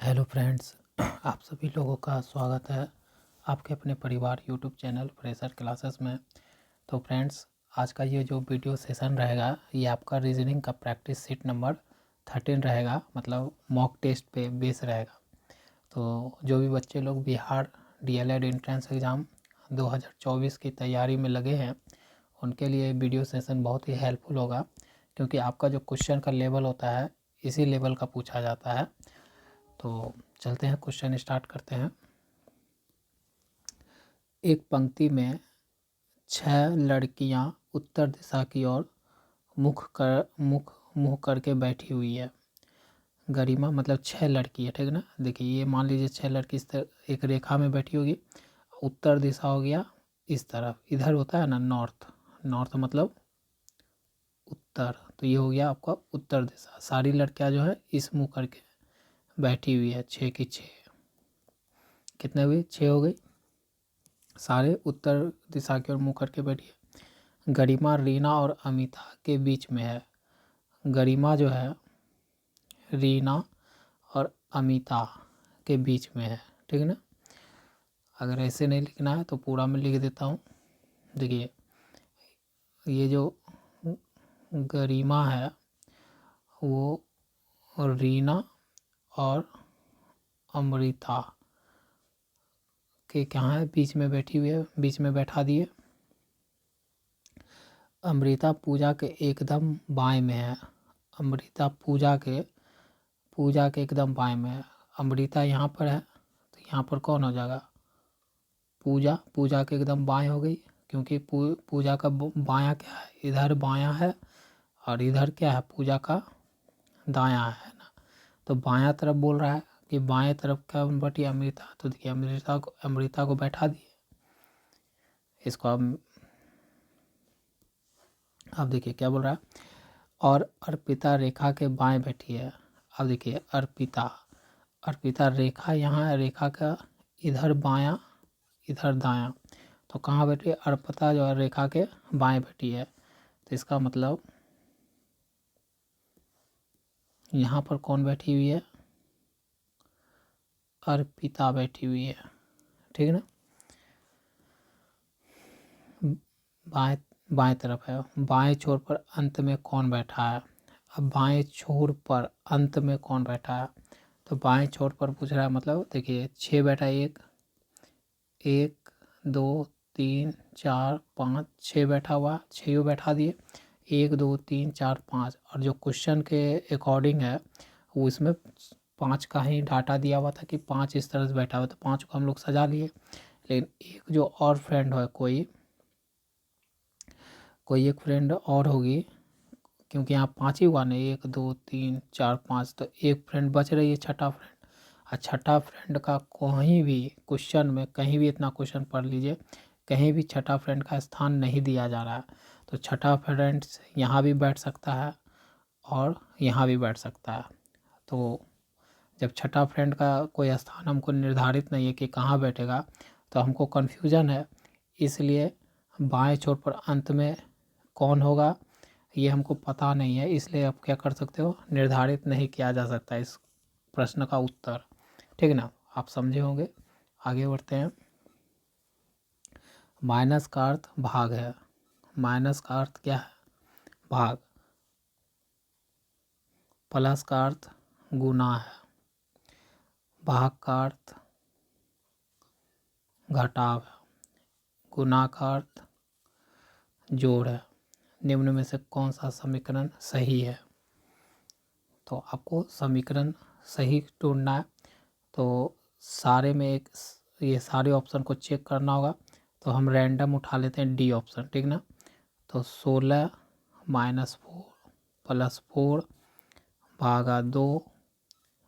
Hello friends, आप सभी लोगों का स्वागत है आपके अपने परिवार यूट्यूब चैनल फ्रेशर क्लासेस में। तो फ्रेंड्स, आज का ये जो वीडियो सेशन रहेगा ये आपका रीजनिंग का प्रैक्टिस सीट नंबर 13 रहेगा, मतलब मॉक टेस्ट पे बेस रहेगा। तो जो भी बच्चे लोग बिहार डीएलएड एंट्रेंस एग्ज़ाम 2024 की तैयारी में लगे हैं उनके लिए वीडियो सेशन बहुत ही हेल्पफुल होगा, क्योंकि आपका जो क्वेश्चन का लेवल होता है इसी लेवल का पूछा जाता है। तो चलते हैं, क्वेश्चन स्टार्ट करते हैं। एक पंक्ति में 6 लड़कियां उत्तर दिशा की ओर मुंह करके बैठी हुई है। गरिमा मतलब 6 लड़की है, ठीक है ना। देखिए, ये मान लीजिए 6 लड़की इस तरह एक रेखा में बैठी होगी। उत्तर दिशा हो गया इस तरफ, इधर होता है ना नॉर्थ, नॉर्थ मतलब उत्तर, तो ये हो गया आपका उत्तर दिशा। सारी लड़कियां जो है इस मुंह करके बैठी हुई है, 6 की 6। कितने हुई? 6 हो गई। सारे उत्तर दिशा की ओर मुँह करके बैठी है। गरिमा रीना और अमिता के बीच में है। गरिमा जो है रीना और अमिता के बीच में है, ठीक है ना। अगर ऐसे नहीं लिखना है तो पूरा मैं लिख देता हूँ। देखिए, ये जो गरिमा है वो रीना और अमृता के कहाँ है? बीच में बैठी हुई है, बीच में बैठा दिए। अमृता पूजा के एकदम बाएं में है। अमृता पूजा के एकदम बाएं में है। अमृता यहाँ पर है तो यहाँ पर कौन हो जाएगा? पूजा के एकदम बाएं हो गई, क्योंकि पूजा का बायां क्या है? इधर बायां है और इधर क्या है? पूजा का दायां है ना। तो बायां तरफ बोल रहा है कि बाएं तरफ क्या बटी? अमृता। तो देखिए, अमृता को बैठा दिए। इसको अब देखिए क्या बोल रहा है। और अर्पिता रेखा के बाएं बैठी है। अब देखिए, अर्पिता रेखा यहाँ है, रेखा का इधर बायां इधर दायां, तो कहाँ बैठी है? अर्पिता जो है रेखा के बाएं बैठी है। तो इसका मतलब यहाँ पर कौन बैठी हुई है? अर्पिता बैठी हुई है, ठीक है ना। बाएं बाएं तरफ है। बाएं छोर पर अंत में कौन बैठा है? अब बाएं छोर पर अंत में कौन बैठा है? तो बाएं छोर पर पूछ रहा है, मतलब देखिए 6 बैठा है। एक 2 3 4 5 6 बैठा हुआ, 6 बैठा दिए। 1 2 3 4 5, और जो क्वेश्चन के अकॉर्डिंग है वो इसमें 5 का ही डाटा दिया हुआ था कि 5 इस तरह से बैठा हुआ, तो 5 को हम लोग सजा लिए। लेकिन एक जो और फ्रेंड है, कोई एक फ्रेंड और होगी, क्योंकि यहाँ 5 ही हुआ ना, 1 2 3 4 5, तो एक फ्रेंड बच रही है, छठा फ्रेंड। और छठा फ्रेंड का कहीं भी क्वेश्चन में, कहीं भी इतना क्वेश्चन पढ़ लीजिए, कहीं भी छठा फ्रेंड का स्थान नहीं दिया जा रहा है। तो छठा फ्रेंड यहाँ भी बैठ सकता है और यहाँ भी बैठ सकता है। तो जब छठा फ्रेंड का कोई स्थान हमको निर्धारित नहीं है कि कहाँ बैठेगा, तो हमको कन्फ्यूजन है। इसलिए बाएं छोर पर अंत में कौन होगा ये हमको पता नहीं है, इसलिए आप क्या कर सकते हो? निर्धारित नहीं किया जा सकता इस प्रश्न का उत्तर, ठीक है ना। आप समझे होंगे। आगे बढ़ते हैं। माइनस का अर्थ भाग है। माइनस का अर्थ क्या है? भाग। प्लस का अर्थ गुना है। भाग का अर्थ घटाव है। गुना का अर्थ जोड़ है। निम्न में से कौन सा समीकरण सही है? तो आपको समीकरण सही ढूंढना है। तो सारे में ये सारे ऑप्शन को चेक करना होगा। तो हम रैंडम उठा लेते हैं डी ऑप्शन, ठीक ना। तो 16 -4 +4 भागा 2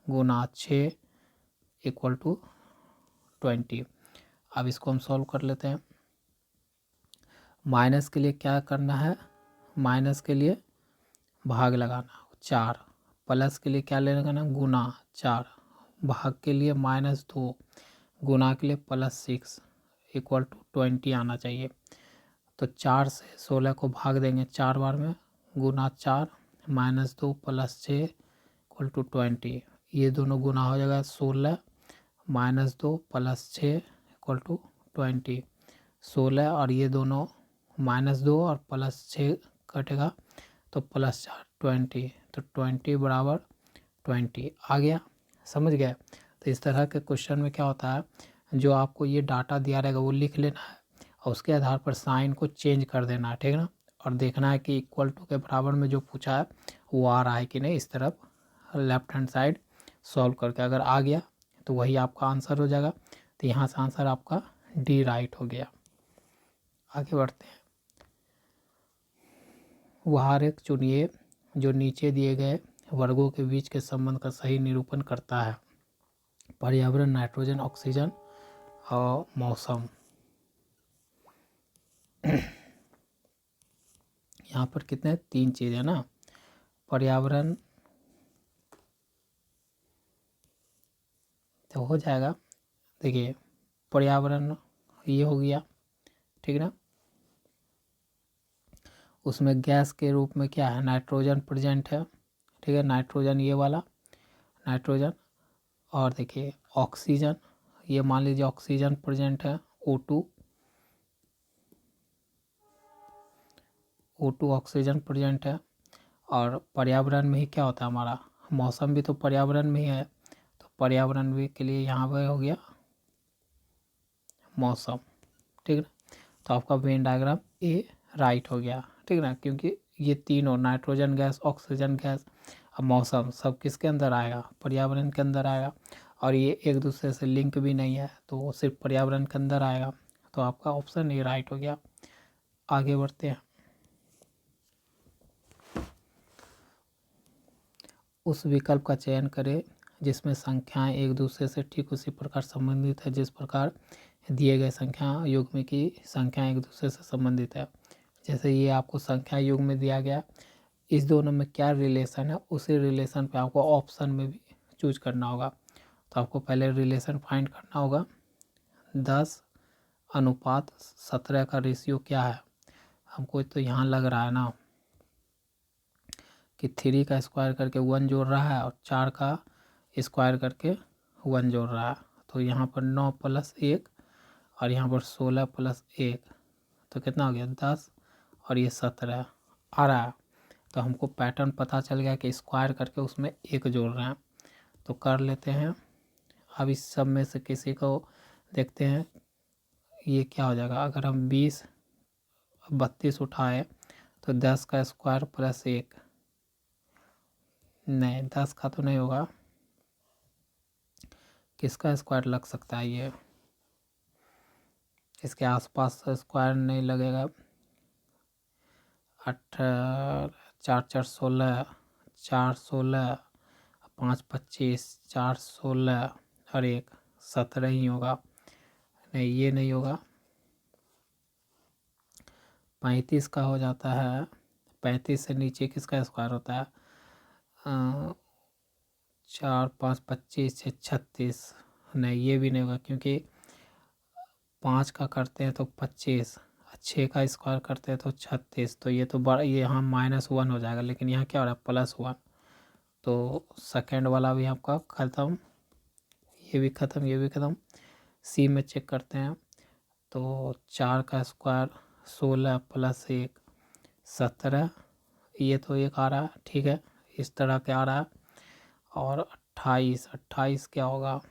गुना 6 इक्वल टू 20। अब इसको हम सॉल्व कर लेते हैं। माइनस के लिए क्या करना है? माइनस के लिए भाग लगाना 4, प्लस के लिए क्या लगाना? गुना 4, भाग के लिए -2, गुना के लिए +6 इक्वल टू 20 आना चाहिए। तो 4 से 16 को भाग देंगे 4 बार में, गुना 4 -2 +6 इक्वल टू 20। ये दोनों गुना हो जाएगा 16 माइनस 2 प्लस 6 इक्वल टू 20। 16 और ये दोनों -2 और +6 कटेगा तो +4 20, तो 20 बराबर 20 आ गया। समझ गए। तो इस तरह के क्वेश्चन में क्या होता है, जो आपको ये डाटा दिया रहेगा वो लिख लेना है और उसके आधार पर साइन को चेंज कर देना है, ठीक है ना। और देखना है कि इक्वल टू के बराबर में जो पूछा है वो आ रहा है कि नहीं, इस तरफ लेफ्ट हैंड साइड सॉल्व करके अगर आ गया तो वही आपका आंसर हो जाएगा। तो यहाँ से आंसर आपका डी राइट हो गया। आगे बढ़ते हैं। वह आरेख चुनिए जो नीचे दिए गए वर्गों के बीच के संबंध का सही निरूपण करता है। पर्यावरण, नाइट्रोजन, ऑक्सीजन और मौसम। यहाँ पर कितने 3 चीज़ है ना। पर्यावरण तो हो जाएगा, देखिए पर्यावरण ये हो गया, ठीक है ना। उसमें गैस के रूप में क्या है, नाइट्रोजन प्रेजेंट है, ठीक है, नाइट्रोजन ये वाला नाइट्रोजन। और देखिए ऑक्सीजन, ये मान लीजिए ऑक्सीजन प्रेजेंट है, O2 ऑक्सीजन प्रेजेंट है। और पर्यावरण में ही क्या होता है हमारा, मौसम भी तो पर्यावरण में ही है, तो पर्यावरण भी के लिए यहाँ पर हो गया मौसम, ठीक है। तो आपका वेन डायग्राम ए राइट हो गया, ठीक है ना, क्योंकि ये तीनों नाइट्रोजन गैस, ऑक्सीजन गैस और मौसम सब किसके अंदर आएगा, पर्यावरण के अंदर आएगा। और ये एक दूसरे से लिंक भी नहीं है तो वो सिर्फ पर्यावरण के अंदर आएगा। तो आपका ऑप्शन ए राइट हो गया। आगे बढ़ते हैं। उस विकल्प का चयन करें जिसमें संख्याएं एक दूसरे से ठीक उसी प्रकार संबंधित है जिस प्रकार दिए गए संख्या युग्म की संख्याएं एक दूसरे से संबंधित है। जैसे ये आपको संख्या युग्म में दिया गया, इस दोनों में क्या रिलेशन है, उसी रिलेशन पे आपको ऑप्शन में भी चूज करना होगा। तो आपको पहले रिलेशन फाइंड करना होगा। 10:17 का रेशियो क्या है, हमको तो यहाँ लग रहा है ना कि 3 का स्क्वायर करके 1 जोड़ रहा है और 4 का स्क्वायर करके 1 जोड़ रहा है। तो यहाँ पर 9 + 1 और यहाँ पर 16 + 1, तो कितना हो गया 10 और ये 17 आ रहा है। तो हमको पैटर्न पता चल गया कि स्क्वायर करके उसमें 1 जोड़ रहे हैं। तो कर लेते हैं। अब इस सब में से किसी को देखते हैं, ये क्या हो जाएगा। अगर हम 20 32 उठाए तो 10 का स्क्वायर + 1, नहीं 10 का तो नहीं होगा, किसका स्क्वायर लग सकता है, ये इसके आसपास स्क्वायर नहीं लगेगा। 8 4 4 16, 4 16, 5 25, 4 16 और 1 17 ही होगा। नहीं ये नहीं होगा, 35 का हो जाता है। 35 से नीचे किसका स्क्वायर होता है, 4 5 25 6 36, नहीं ये भी नहीं होगा क्योंकि 5 का करते हैं तो 25, 6 का स्क्वायर करते हैं तो 36, तो ये तो बड़ा, ये यहाँ -1 हो जाएगा, लेकिन यहाँ क्या हो रहा है +1। तो सेकेंड वाला भी आपका ख़त्म, ये भी ख़त्म, ये भी ख़त्म। सी में चेक करते हैं तो 4 का स्क्वायर 16 + 1 17, ये तो एक आ रहा है, ठीक है, इस तरह के आ रहा है। और 28 क्या होगा,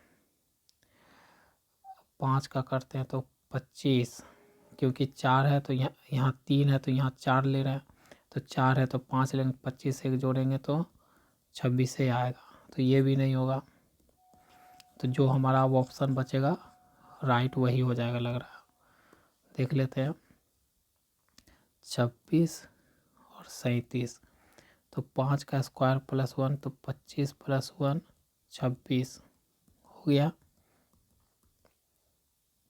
5 का करते हैं तो 25, क्योंकि 4 है तो यहाँ 3 है तो यहाँ 4 ले रहे हैं, तो 4 है तो 5 लेंगे, 25 से एक जोड़ेंगे तो 26 से आएगा, तो ये भी नहीं होगा। तो जो हमारा अब ऑप्शन बचेगा राइट वही हो जाएगा लग रहा है। देख लेते हैं 26 और 37, तो 5 का स्क्वायर +1 तो 25 + 1 26 हो गया।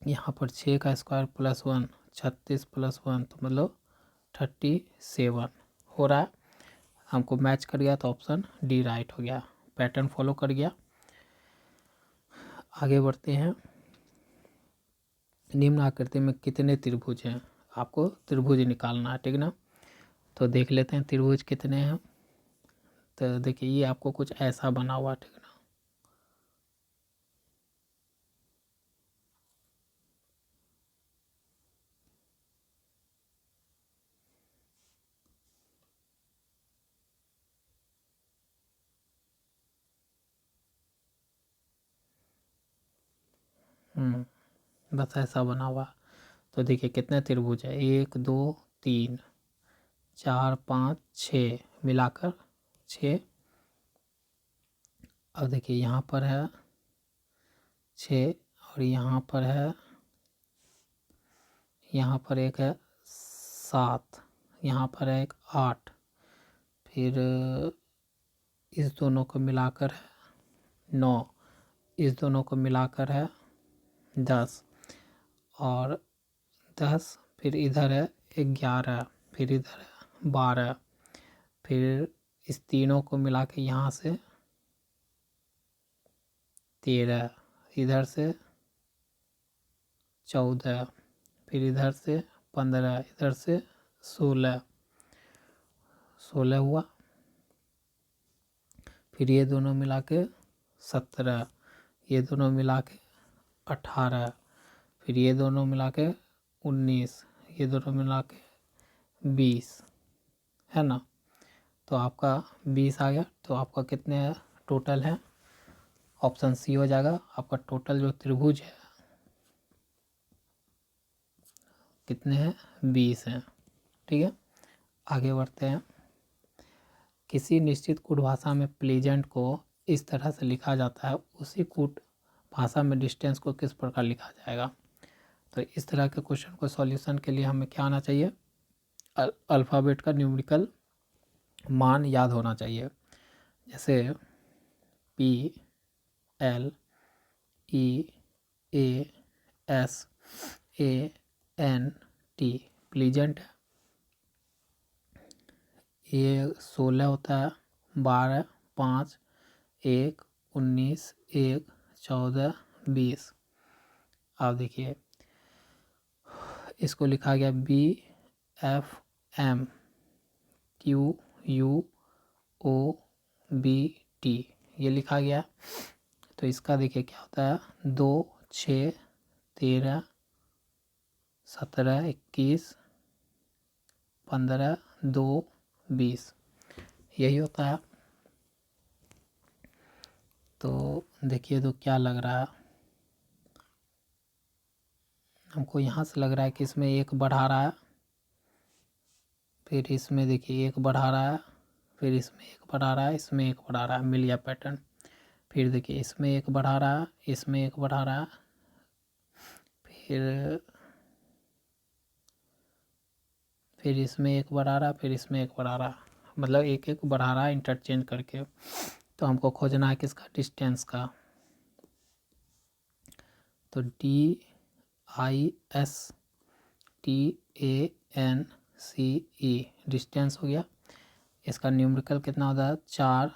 यहाँ पर 6 का स्क्वायर +1 36 + 1 तो मतलब 37 हो रहा है। हमको मैच कर गया तो ऑप्शन डी राइट हो गया, पैटर्न फॉलो कर गया। आगे बढ़ते हैं। निम्न आकृति में कितने त्रिभुज हैं, आपको त्रिभुज निकालना है, ठीक ना। तो देख लेते हैं त्रिभुज कितने हैं। तो देखिए ये आपको कुछ ऐसा बना हुआ, ठीक ना, बस ऐसा बना हुआ। तो देखिए कितने त्रिभुज है, 1 2 3 4 5 6 मिलाकर 6। अब देखिए यहाँ पर है 6 और यहाँ पर है, यहाँ पर एक है 7, यहाँ पर है एक 8, फिर इस दोनों को मिलाकर है 9, इस दोनों को मिलाकर है 10 और 10, फिर इधर है 11, फिर इधर है 12, फिर इस तीनों को मिला के यहाँ से 13, इधर से 14, फिर इधर से 15, इधर से 16 हुआ, फिर ये दोनों मिला के 17, ये दोनों मिला के 18, फिर ये दोनों मिला के 19, ये दोनों मिला के 20, है ना। तो आपका 20 आ गया। तो आपका कितने टोटल है, ऑप्शन सी हो जाएगा। आपका टोटल जो त्रिभुज है कितने हैं, 20 हैं। ठीक है, आगे बढ़ते हैं। किसी निश्चित कूट भाषा में प्लेजेंट को इस तरह से लिखा जाता है, उसी कूट भाषा में डिस्टेंस को किस प्रकार लिखा जाएगा। तो इस तरह के क्वेश्चन को सॉल्यूशन के लिए हमें क्या आना चाहिए, अल्फ़ाबेट का न्यूमेरिकल मान याद होना चाहिए। जैसे P L E A S A N T pleasant है, ये 16 होता है, 12 5 1 19 1 14 20। अब देखिए इसको लिखा गया BFM QUOBT, ये लिखा गया। तो इसका देखिए क्या होता है, 2 6 13 17 21 15 2 20, यही होता है। तो देखिए तो क्या लग रहा है हमको, यहाँ से लग रहा है कि इसमें एक बढ़ा रहा है, फिर इसमें देखिए एक बढ़ा रहा है, फिर इसमें एक बढ़ा रहा है, इसमें एक बढ़ा रहा है, मिल गया पैटर्न। फिर देखिए इसमें एक बढ़ा रहा है, इसमें एक बढ़ा रहा है, फिर इसमें एक बढ़ा रहा है, फिर इसमें एक बढ़ा रहा है, मतलब एक एक बढ़ा रहा है इंटरचेंज करके। तो हमको खोजना है किसका, डिस्टेंस का। तो DISTANCE डिस्टेंस हो गया। इसका न्यूमेरिकल कितना होता है, 4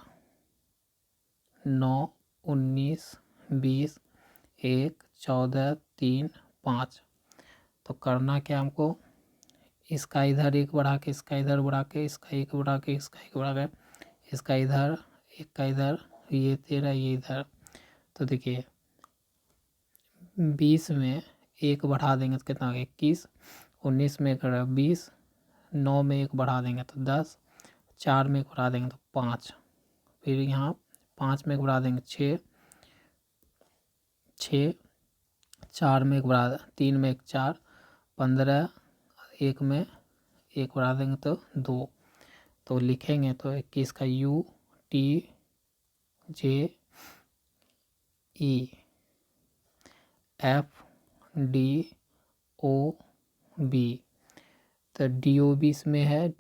9 19 20 1 14 3 5। तो करना क्या हमको, इसका इधर एक बढ़ा के, इसका इधर बढ़ा के, इसका एक बढ़ा के, इसका एक बढ़ा के, इसका इधर एक का इधर, ये 13 ये इधर। तो देखिए 20 में एक बढ़ा देंगे तो कितना, 21, 19 में एक 20, 9 में एक बढ़ा देंगे तो 10, 4 में एक बढ़ा देंगे तो 5, फिर यहाँ 5 में एक बढ़ा देंगे 6, 4 में एक बढ़ा, 3 में एक 4, 15, 1 में एक बढ़ा देंगे तो 2। तो लिखेंगे तो 21 का UTJEFDOB, तो DOB इसमें है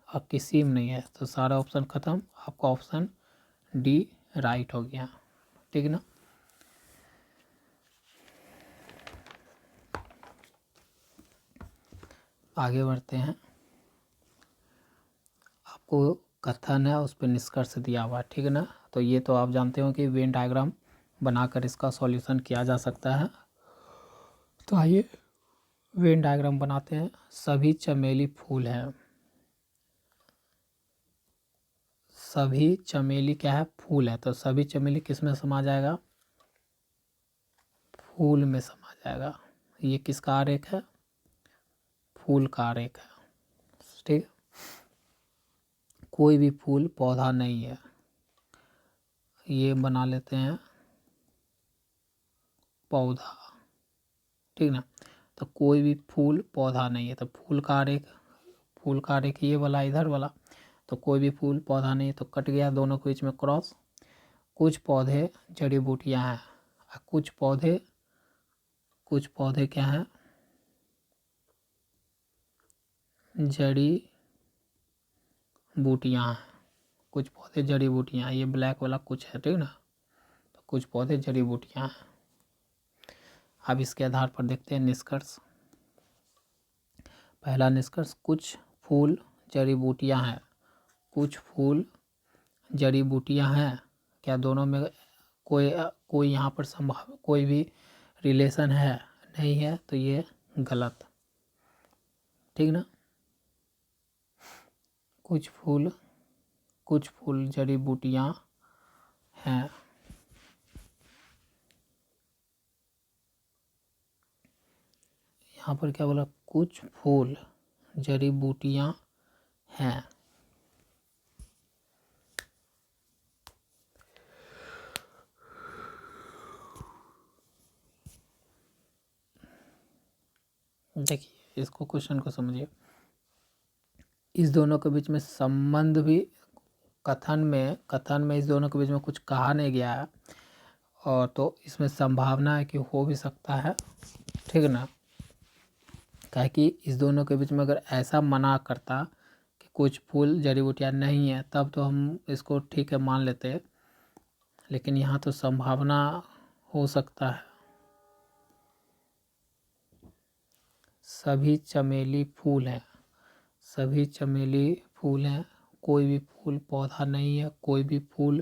और किसी में नहीं है, तो सारा ऑप्शन ख़त्म। आपका ऑप्शन डी राइट हो गया, ठीक ना। आगे बढ़ते हैं। आपको कथन है उस पर निष्कर्ष दिया हुआ है, ठीक है ना। तो ये तो आप जानते हो कि वेन डायग्राम बनाकर इसका सॉल्यूशन किया जा सकता है। तो आइए वेन डायग्राम बनाते हैं। सभी चमेली फूल हैं, सभी चमेली क्या है, फूल है। तो सभी चमेली किस में समा जाएगा, फूल में समा जाएगा। ये किसका आरेख है, फूल का आरेख है, ठीक। कोई भी फूल पौधा नहीं है, ये बना लेते हैं पौधा, ठीक ना। तो कोई भी फूल पौधा नहीं है, तो फूल का आरेख ये वाला इधर वाला, तो कोई भी फूल पौधा नहीं है, तो कट गया दोनों के बीच में क्रॉस। कुछ पौधे जड़ी बूटियाँ हैं, कुछ पौधे क्या हैं, जड़ी बूटियाँ हैं। कुछ पौधे जड़ी बूटियाँ, ये ब्लैक वाला कुछ है, ठीक ना। तो कुछ पौधे जड़ी बूटियाँ हैं। अब इसके आधार पर देखते हैं निष्कर्ष। पहला निष्कर्ष, कुछ फूल जड़ी बूटियाँ हैं। कुछ फूल जड़ी बूटियाँ हैं, क्या दोनों में कोई यहाँ पर संभाव कोई भी रिलेशन है? नहीं है, तो ये गलत, ठीक ना। कुछ फूल जड़ी बूटियाँ हैं। यहाँ पर क्या बोला, कुछ फूल जड़ी बूटियाँ हैं। देखिए इसको, क्वेश्चन को समझिए। इस दोनों के बीच में संबंध भी कथन में इस दोनों के बीच में कुछ कहा नहीं गया है, और तो इसमें संभावना है कि हो भी सकता है, ठीक ना। क्या कि इस दोनों के बीच में अगर ऐसा मना करता कि कुछ फूल जड़ी बूटियाँ नहीं है, तब तो हम इसको ठीक है मान लेते, लेकिन यहाँ तो संभावना हो सकता है। सभी चमेली फूल हैं, सभी चमेली फूल हैं। कोई भी फूल पौधा नहीं है, कोई भी फूल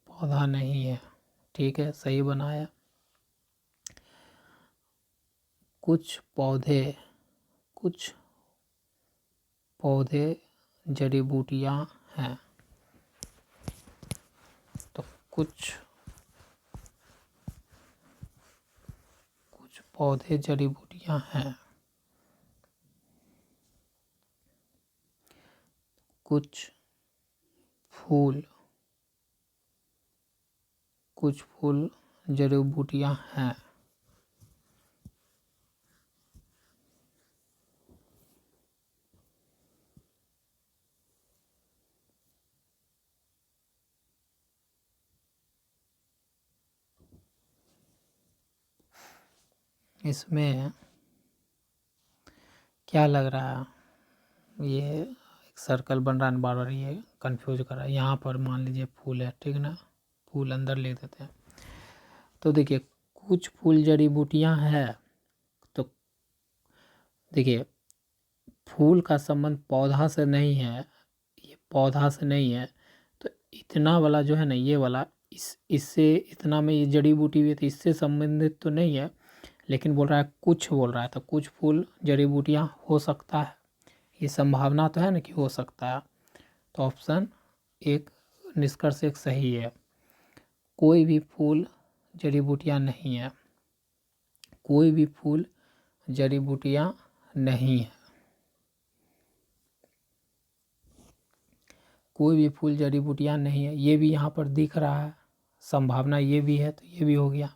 पौधा नहीं है, ठीक है, सही बनाया। कुछ पौधे जड़ी बूटियाँ हैं, तो कुछ पौधे जड़ी बूटियाँ हैं। कुछ फूल जड़ी बूटियाँ हैं। इसमें क्या लग रहा है, ये एक सर्कल बन रहा है, बार बार ये कंफ्यूज कर रहा है। यहाँ पर मान लीजिए फूल है, ठीक ना, फूल अंदर ले देते हैं। तो देखिए कुछ फूल जड़ी बूटियाँ हैं, तो देखिए फूल का संबंध पौधा से नहीं है, ये पौधा से नहीं है, तो इतना वाला जो है ना, ये वाला इससे इतना में ये जड़ी बूटी भी है, तो इससे संबंधित तो नहीं है, लेकिन बोल रहा है कुछ, बोल रहा है, तो कुछ फूल जड़ी बूटियाँ हो सकता है, ये संभावना तो है ना कि हो सकता है। तो ऑप्शन एक, निष्कर्ष एक सही है। कोई भी फूल जड़ी बूटियाँ नहीं है, कोई भी फूल जड़ी बूटियाँ नहीं है, कोई भी फूल जड़ी बूटियाँ नहीं है, ये भी यहाँ पर दिख रहा है, संभावना ये भी है, तो ये भी हो गया।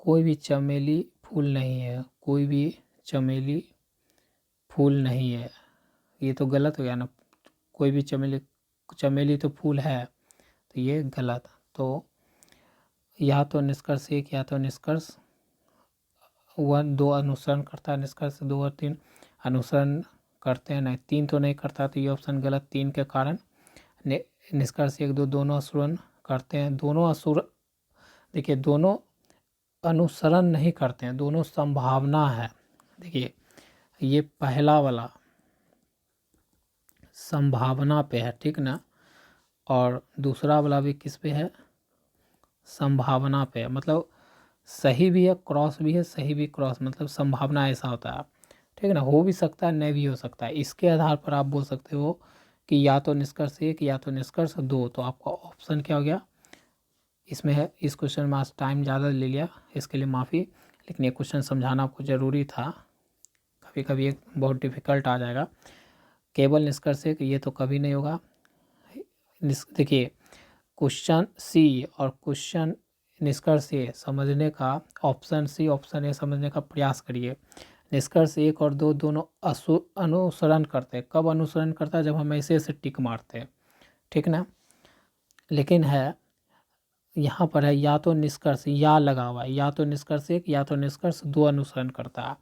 कोई भी चमेली फूल नहीं है, कोई भी चमेली फूल नहीं है, ये तो गलत हो गया ना। कोई भी चमेली तो फूल है, तो ये गलत। तो या तो निष्कर्ष एक, या तो निष्कर्ष 1 2 अनुसरण करता है, निष्कर्ष 2 और 3 अनुसरण करते हैं, नहीं 3 तो नहीं करता, तो ये ऑप्शन गलत 3 के कारण। निष्कर्ष 1 2 दोनों अनुसरण करते हैं, देखिए दोनों अनुसरण नहीं करते हैं, दोनों संभावना है। देखिए ये पहला वाला संभावना पे है, ठीक ना, और दूसरा वाला भी किस पे है, संभावना पे है। मतलब सही भी है, क्रॉस भी है, सही भी क्रॉस, मतलब संभावना ऐसा होता है, ठीक है ना, हो भी सकता है, नहीं भी हो सकता है। इसके आधार पर आप बोल सकते हो कि या तो निष्कर्ष 1 या तो निष्कर्ष 2। तो आपका ऑप्शन क्या हो गया इसमें है। इस क्वेश्चन में आज टाइम ज़्यादा ले लिया, इसके लिए माफ़ी, लेकिन ये क्वेश्चन समझाना आपको ज़रूरी था, कभी कभी एक बहुत डिफ़िकल्ट आ जाएगा। केवल निष्कर्ष 1 ये तो कभी नहीं होगा। देखिए क्वेश्चन सी और क्वेश्चन निष्कर्ष ए समझने का, ऑप्शन सी ऑप्शन ए समझने का प्रयास करिए। निष्कर्ष 1 और 2 दोनों अनुसरण करते हैं। कब अनुसरण करता है? जब हम ऐसे ऐसे टिक मारते हैं, ठीक ना। लेकिन है यहाँ पर है या तो निष्कर्ष, या लगा हुआ है, या तो निष्कर्ष 1 या तो निष्कर्ष 2 अनुसरण करता है।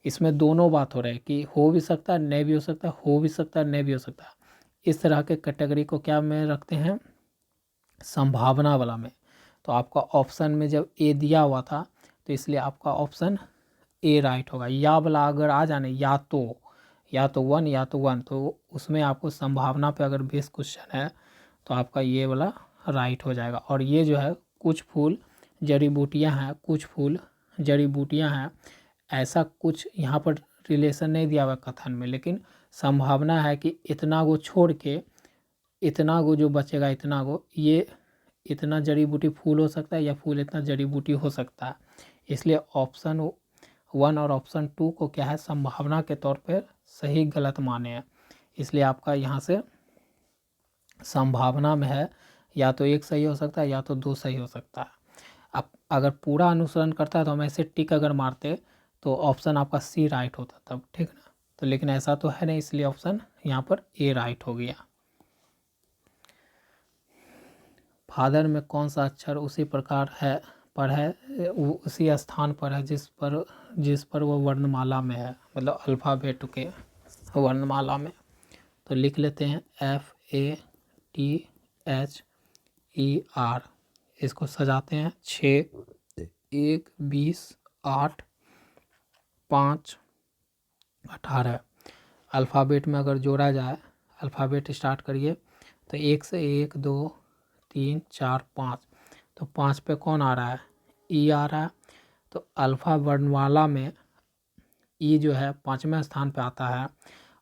इसमें दोनों बात हो रही है कि हो भी सकता है, नहीं भी हो सकता, हो भी सकता है, नहीं भी हो सकता। इस तरह के कैटेगरी को क्या में रखते हैं? संभावना वाला में। तो आपका ऑप्शन में जब ए दिया हुआ था तो इसलिए आपका ऑप्शन ए राइट होगा। या वाला अगर आ जाने या तो 1 या तो 1, तो उसमें आपको संभावना पे अगर बेस क्वेश्चन है तो आपका ये वाला राइट हो जाएगा। और ये जो है कुछ फूल जड़ी बूटियाँ हैं, कुछ फूल जड़ी बूटियाँ हैं, ऐसा कुछ यहाँ पर रिलेशन नहीं दिया हुआ कथन में, लेकिन संभावना है कि इतना को छोड़ के इतना को जो बचेगा, इतना को, ये इतना जड़ी बूटी फूल हो सकता है या फूल इतना जड़ी बूटी हो सकता है। इसलिए ऑप्शन 1 और ऑप्शन 2 को क्या है? संभावना के तौर पर सही गलत माने हैं। इसलिए आपका यहाँ से संभावना में है या तो 1 सही हो सकता है या तो 2 सही हो सकता है। अब अगर पूरा अनुसरण करता है तो हम ऐसे टिक अगर मारते तो ऑप्शन आपका सी राइट होता तब, ठीक ना। तो लेकिन ऐसा तो है नहीं, इसलिए ऑप्शन यहाँ पर ए राइट हो गया। फादर में कौन सा अक्षर उसी प्रकार है पर है, उसी स्थान पर है जिस पर वो वर्णमाला में है, मतलब अल्फ़ाबेट के वर्णमाला में। तो लिख लेते हैं FATHER। इसको सजाते हैं 6 1 20 8 5 18। अल्फ़ाबेट में अगर जोड़ा जाए, अल्फ़ाबेट स्टार्ट करिए तो 1 से 1 2 3 4 5, तो 5 पे कौन आ रहा है? ई आ रहा है। तो अल्फ़ा वर्णमाला में ई जो है 5वें स्थान पे आता है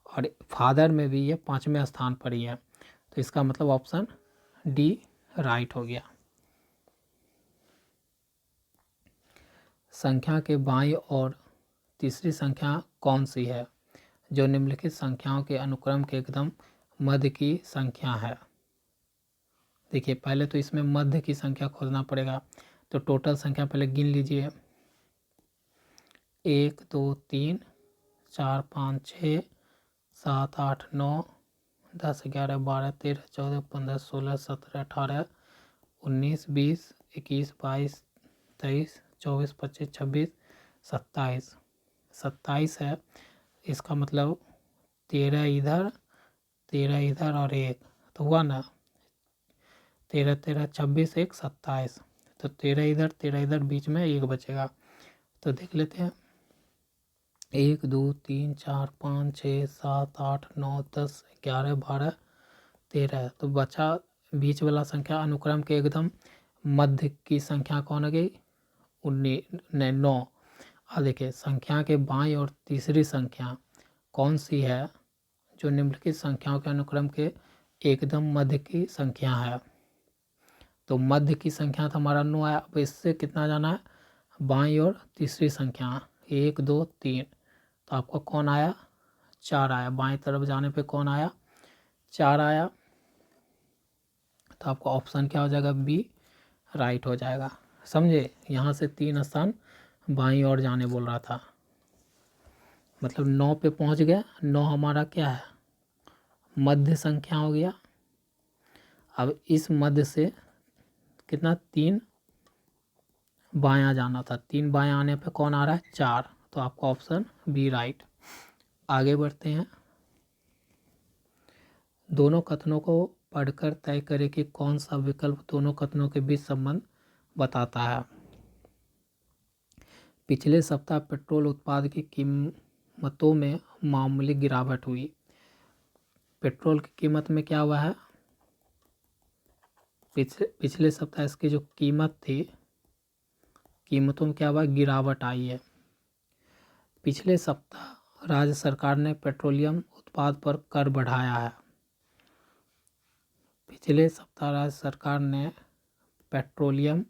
और फादर में भी ये 5वें स्थान पर ही है। तो इसका मतलब ऑप्शन डी राइट हो गया। संख्या के बाईं और तीसरी संख्या कौन सी है जो निम्नलिखित संख्याओं के अनुक्रम के एकदम मध्य की संख्या है? देखिए पहले तो इसमें मध्य की संख्या खोजना पड़ेगा। तो टोटल संख्या पहले गिन लीजिए, 1 2 3 4 5 6 7 8 9 10 11 12 13 14 15 16 17 18 19 20 21 22 23 24 25 26 27 27 है। इसका मतलब 13 इधर 13 इधर और 1, तो हुआ ना 13 13 26 1 27। तो 13 इधर बीच में 1 बचेगा। तो देख लेते हैं 1 2 3 4 5 6 7 8 9 10 11 12 13। तो बचा बीच वाला संख्या अनुक्रम के एकदम मध्य की संख्या कौन हो गई? 9। अब देखिए संख्या के बाईं और तीसरी संख्या कौन सी है जो निम्नलिखित संख्याओं के अनुक्रम के एकदम मध्य की संख्या है? तो मध्य की संख्या तो हमारा 9 आया। अब इससे कितना जाना है? बाईं और तीसरी संख्या 1 2 3, तो आपका कौन आया? 4 आया। बाईं तरफ जाने पे कौन आया? 4 आया। तो आपका ऑप्शन क्या हो जाएगा? बी राइट हो जाएगा। समझे? यहाँ से 3 स्थान बाईं ओर जाने बोल रहा था, मतलब 9 पे पहुँच गया। 9 हमारा क्या है? मध्य संख्या हो गया। अब इस मध्य से कितना? 3 बायां जाना था। 3 बायां आने पे कौन आ रहा है? 4। तो आपका ऑप्शन बी राइट। आगे बढ़ते हैं। दोनों कथनों को पढ़कर तय करें कि कौन सा विकल्प दोनों कथनों के बीच संबंध बताता है। पिछले सप्ताह पेट्रोल उत्पाद की कीमतों में मामूली गिरावट हुई। पेट्रोल की कीमत में क्या हुआ है? पिछले सप्ताह इसकी जो कीमत थी, कीमतों में क्या हुआ? गिरावट आई है। पिछले सप्ताह राज्य सरकार ने पेट्रोलियम उत्पाद पर कर बढ़ाया है। पिछले सप्ताह राज्य सरकार ने पेट्रोलियम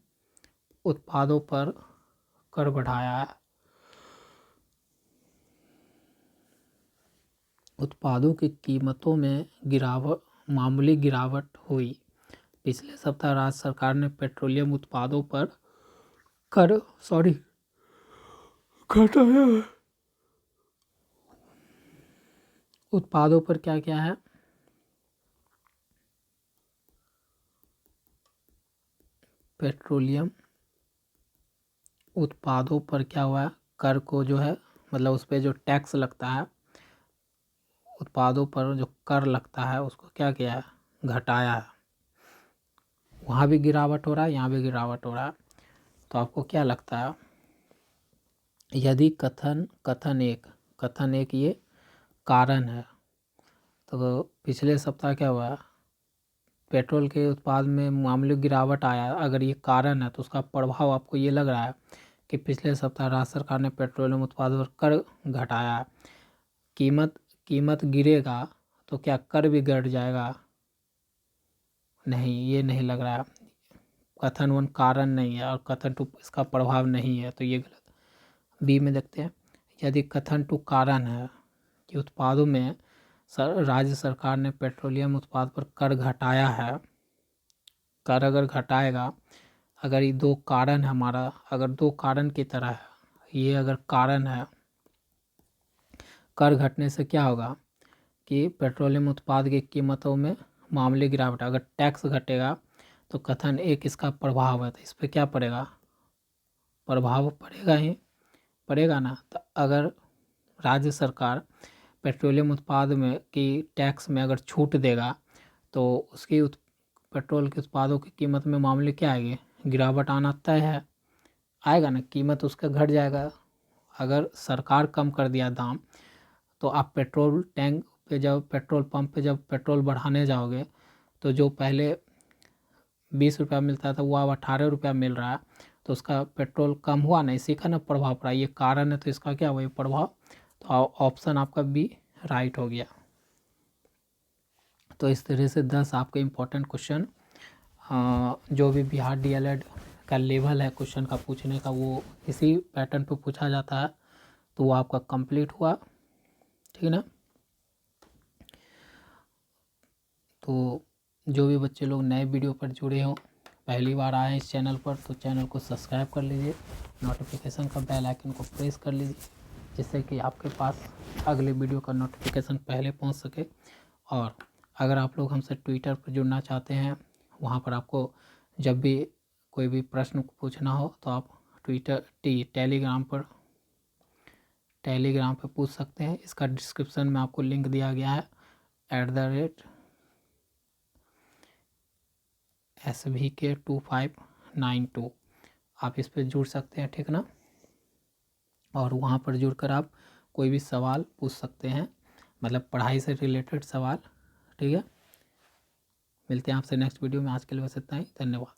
उत्पादों पर कर बढ़ाया है। उत्पादों की कीमतों में मामूली गिरावट हुई। पिछले सप्ताह राज्य सरकार ने पेट्रोलियम उत्पादों पर कर घटाया है। उत्पादों पर क्या क्या है? पेट्रोलियम उत्पादों पर क्या हुआ है? कर को जो है मतलब उस पर जो टैक्स लगता है, उत्पादों पर जो कर लगता है उसको क्या किया है? घटाया है। वहाँ भी गिरावट हो रहा है, यहाँ भी गिरावट हो रहा है। तो आपको क्या लगता है, यदि कथन एक ये कारण है, तो पिछले सप्ताह क्या हुआ? पेट्रोल के उत्पाद में मामूली गिरावट आया। अगर ये कारण है तो उसका प्रभाव आपको ये लग रहा है कि पिछले सप्ताह राज्य सरकार ने पेट्रोलियम उत्पादों पर कर घटाया है। कीमत गिरेगा तो क्या कर भी घट जाएगा? नहीं, ये नहीं लग रहा है। कथन 1 कारण नहीं है और कथन 2 इसका प्रभाव नहीं है, तो ये गलत। बी में देखते हैं, यदि कथन 2 कारण है कि उत्पादों में राज्य सरकार ने पेट्रोलियम उत्पाद पर कर घटाया है, कर अगर घटाएगा, अगर ये दो कारण है हमारा, अगर दो कारण की तरह है, ये अगर कारण है, कर घटने से क्या होगा कि पेट्रोलियम उत्पाद की कीमतों में मामूली गिरावट। अगर टैक्स घटेगा तो कथन 1 इसका प्रभाव है, तो इस पर क्या पड़ेगा? प्रभाव पड़ेगा ही, पड़ेगा ना। तो अगर राज्य सरकार पेट्रोलियम उत्पाद में की टैक्स में अगर छूट देगा तो उसकी पेट्रोल के उत्पादों की कीमत में मामूली क्या आएगी? गिरावट आना तय है, आएगा ना, कीमत उसका घट जाएगा। अगर सरकार कम कर दिया दाम, तो आप पेट्रोल टैंक पे जब पेट्रोल पंप पे जब पेट्रोल बढ़ाने जाओगे तो जो पहले 20 रुपया मिलता था वो अब 18 रुपया मिल रहा है, तो उसका पेट्रोल कम हुआ ना, इसी का ना प्रभाव पड़ा। ये कारण है तो इसका क्या हुआ? ये प्रभाव। तो ऑप्शन आपका बी राइट हो गया। तो इस तरह से 10 आपके इम्पोर्टेंट क्वेश्चन जो भी बिहार डीएलएड का लेवल है क्वेश्चन का पूछने का, वो इसी पैटर्न पे पूछा जाता है, तो वो आपका कंप्लीट हुआ, ठीक है ना। तो जो भी बच्चे लोग नए वीडियो पर जुड़े हों, पहली बार आए हैं इस चैनल पर, तो चैनल को सब्सक्राइब कर लीजिए, नोटिफिकेशन का बेल आइकन को प्रेस कर लीजिए, जिससे कि आपके पास अगले वीडियो का नोटिफिकेशन पहले पहुंच सके। और अगर आप लोग हमसे ट्विटर पर जुड़ना चाहते हैं, वहां पर आपको जब भी कोई भी प्रश्न पूछना हो तो आप टेलीग्राम पर पूछ सकते हैं। इसका डिस्क्रिप्शन में आपको लिंक दिया गया है, @SVK2592। आप इस पर जुड़ सकते हैं, ठीक ना। और वहाँ पर जुड़कर आप कोई भी सवाल पूछ सकते हैं, मतलब पढ़ाई से रिलेटेड सवाल, ठीक है। मिलते हैं आपसे नेक्स्ट वीडियो में। आज के लिए बस इतना ही, धन्यवाद।